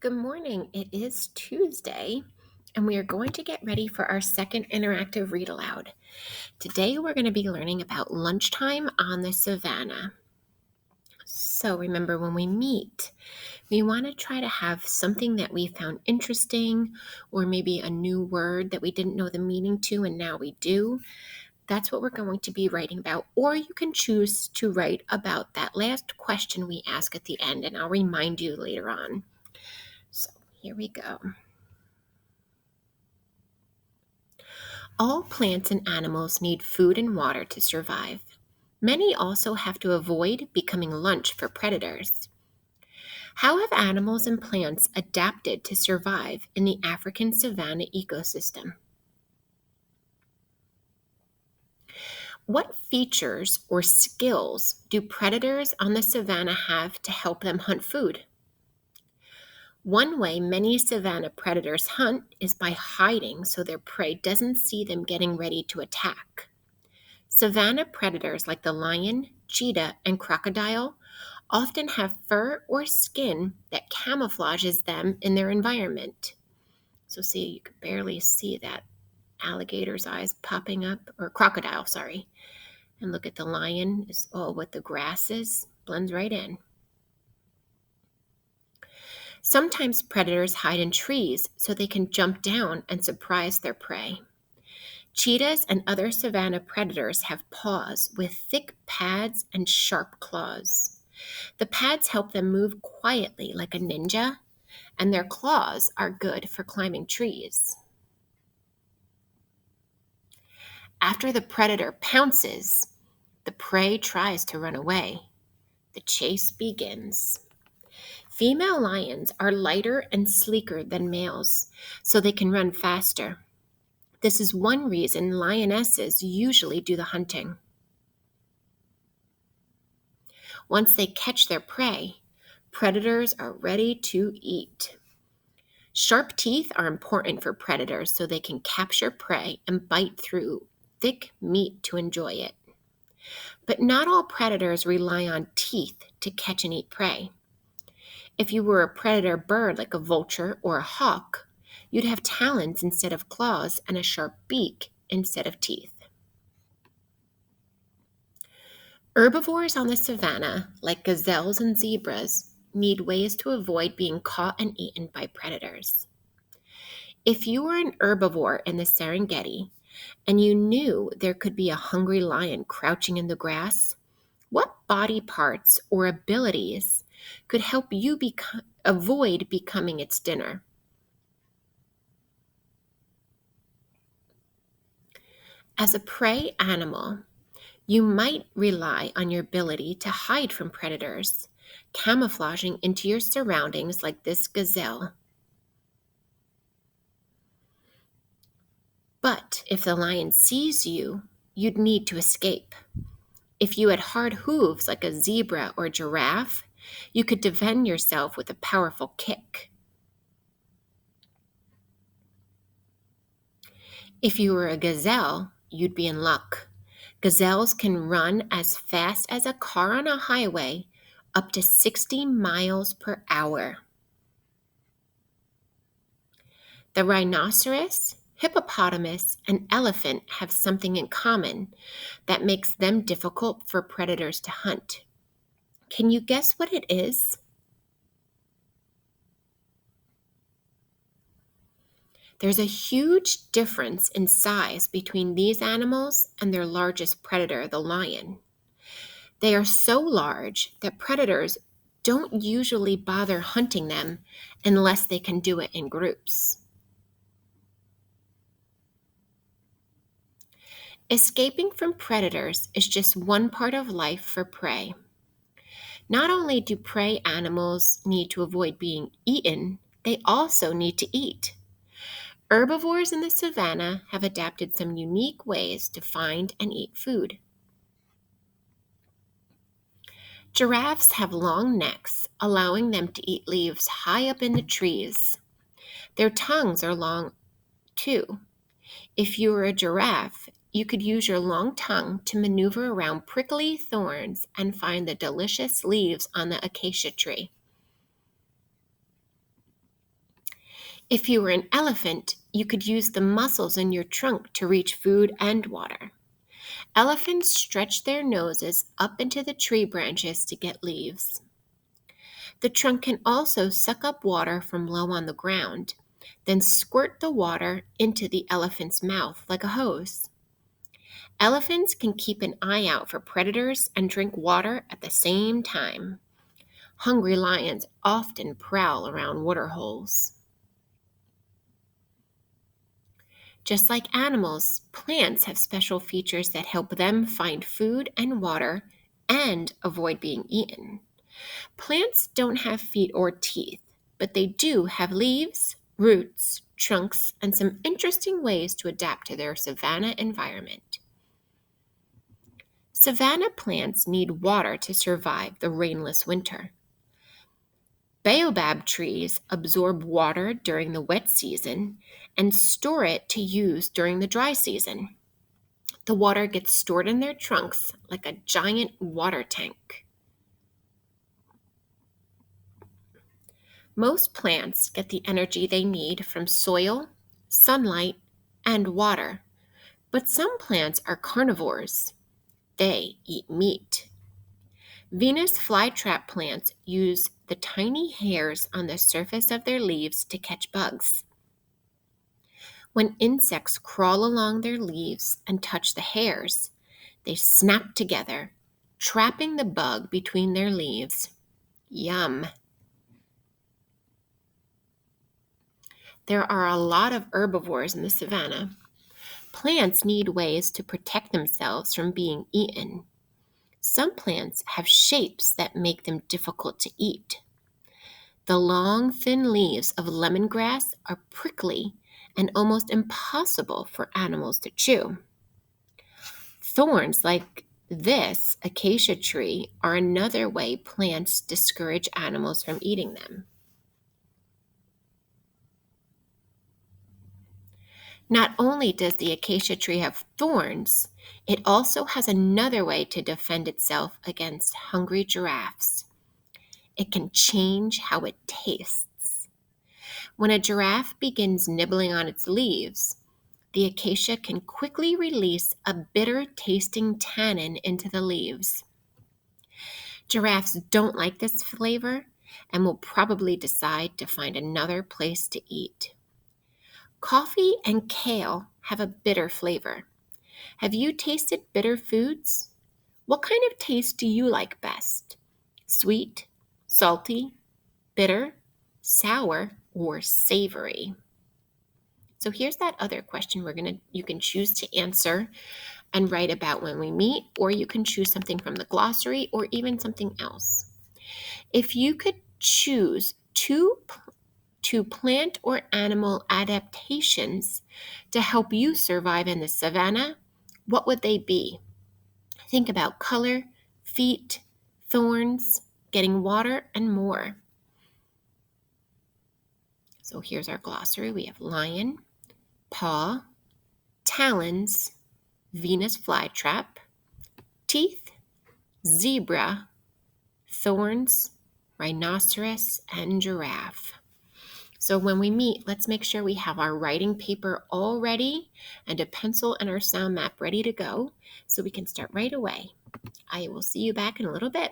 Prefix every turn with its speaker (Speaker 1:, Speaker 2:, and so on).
Speaker 1: Good morning. It is Tuesday, and we are going to get ready for our second interactive read aloud. Today, we're going to be learning about lunchtime on the savannah. So, remember, when we meet, we want to try to have something that we found interesting, or maybe a new word that we didn't know the meaning to, and now we do. That's what we're going to be writing about. Or you can choose to write about that last question we ask at the end, and I'll remind you later on. So, here we go. All plants and animals need food and water to survive. Many also have to avoid becoming lunch for predators. How have animals and plants adapted to survive in the African savanna ecosystem? What features or skills do predators on the savanna have to help them hunt food? One way many savanna predators hunt is by hiding so their prey doesn't see them getting ready to attack. Savanna predators like the lion, cheetah, and crocodile often have fur or skin that camouflages them in their environment. So, see, you can barely see that alligator's eyes popping up, or crocodile, sorry. And look at the lion, is all what the grass is, blends right in. Sometimes predators hide in trees so they can jump down and surprise their prey. Cheetahs and other savanna predators have paws with thick pads and sharp claws. The pads help them move quietly like a ninja, and their claws are good for climbing trees. After the predator pounces, the prey tries to run away. The chase begins. Female lions are lighter and sleeker than males, so they can run faster. This is one reason lionesses usually do the hunting. Once they catch their prey, predators are ready to eat. Sharp teeth are important for predators so they can capture prey and bite through thick meat to enjoy it. But not all predators rely on teeth to catch and eat prey. If you were a predator bird like a vulture or a hawk, you'd have talons instead of claws and a sharp beak instead of teeth. Herbivores on the savanna, like gazelles and zebras, need ways to avoid being caught and eaten by predators. If you were an herbivore in the Serengeti and you knew there could be a hungry lion crouching in the grass, what body parts or abilities could help you avoid becoming its dinner? As a prey animal, you might rely on your ability to hide from predators, camouflaging into your surroundings like this gazelle. But if the lion sees you, you'd need to escape. If you had hard hooves like a zebra or giraffe, you could defend yourself with a powerful kick. If you were a gazelle, you'd be in luck. Gazelles can run as fast as a car on a highway, up to 60 miles per hour. The rhinoceros, hippopotamus, and elephant have something in common that makes them difficult for predators to hunt. Can you guess what it is? There's a huge difference in size between these animals and their largest predator, the lion. They are so large that predators don't usually bother hunting them unless they can do it in groups. Escaping from predators is just one part of life for prey. Not only do prey animals need to avoid being eaten, they also need to eat. Herbivores in the savanna have adapted some unique ways to find and eat food. Giraffes have long necks, allowing them to eat leaves high up in the trees. Their tongues are long, too. If you were a giraffe, you could use your long tongue to maneuver around prickly thorns and find the delicious leaves on the acacia tree. If you were an elephant, you could use the muscles in your trunk to reach food and water. Elephants stretch their noses up into the tree branches to get leaves. The trunk can also suck up water from low on the ground, then squirt the water into the elephant's mouth like a hose. Elephants can keep an eye out for predators and drink water at the same time. Hungry lions often prowl around water holes. Just like animals, plants have special features that help them find food and water and avoid being eaten. Plants don't have feet or teeth, but they do have leaves, roots, trunks, and some interesting ways to adapt to their savanna environment. Savanna plants need water to survive the rainless winter. Baobab trees absorb water during the wet season and store it to use during the dry season. The water gets stored in their trunks like a giant water tank. Most plants get the energy they need from soil, sunlight, and water, but some plants are carnivores. They eat meat. Venus flytrap plants use the tiny hairs on the surface of their leaves to catch bugs. When insects crawl along their leaves and touch the hairs, they snap together, trapping the bug between their leaves. Yum! There are a lot of herbivores in the savanna. Plants need ways to protect themselves from being eaten. Some plants have shapes that make them difficult to eat. The long, thin leaves of lemongrass are prickly and almost impossible for animals to chew. Thorns like this acacia tree are another way plants discourage animals from eating them. Not only does the acacia tree have thorns, it also has another way to defend itself against hungry giraffes. It can change how it tastes. When a giraffe begins nibbling on its leaves, the acacia can quickly release a bitter tasting tannin into the leaves. Giraffes don't like this flavor and will probably decide to find another place to eat. Coffee and kale have a bitter flavor. Have you tasted bitter foods? What kind of taste do you like best? Sweet, salty, bitter, sour, or savory? So here's that other question you can choose to answer and write about when we meet, or you can choose something from the glossary or even something else. If you could choose two plant or animal adaptations to help you survive in the savanna, what would they be? Think about color, feet, thorns, getting water, and more. So here's our glossary. We have lion, paw, talons, Venus flytrap, teeth, zebra, thorns, rhinoceros, and giraffe. So when we meet, let's make sure we have our writing paper all ready and a pencil and our sound map ready to go so we can start right away. I will see you back in a little bit.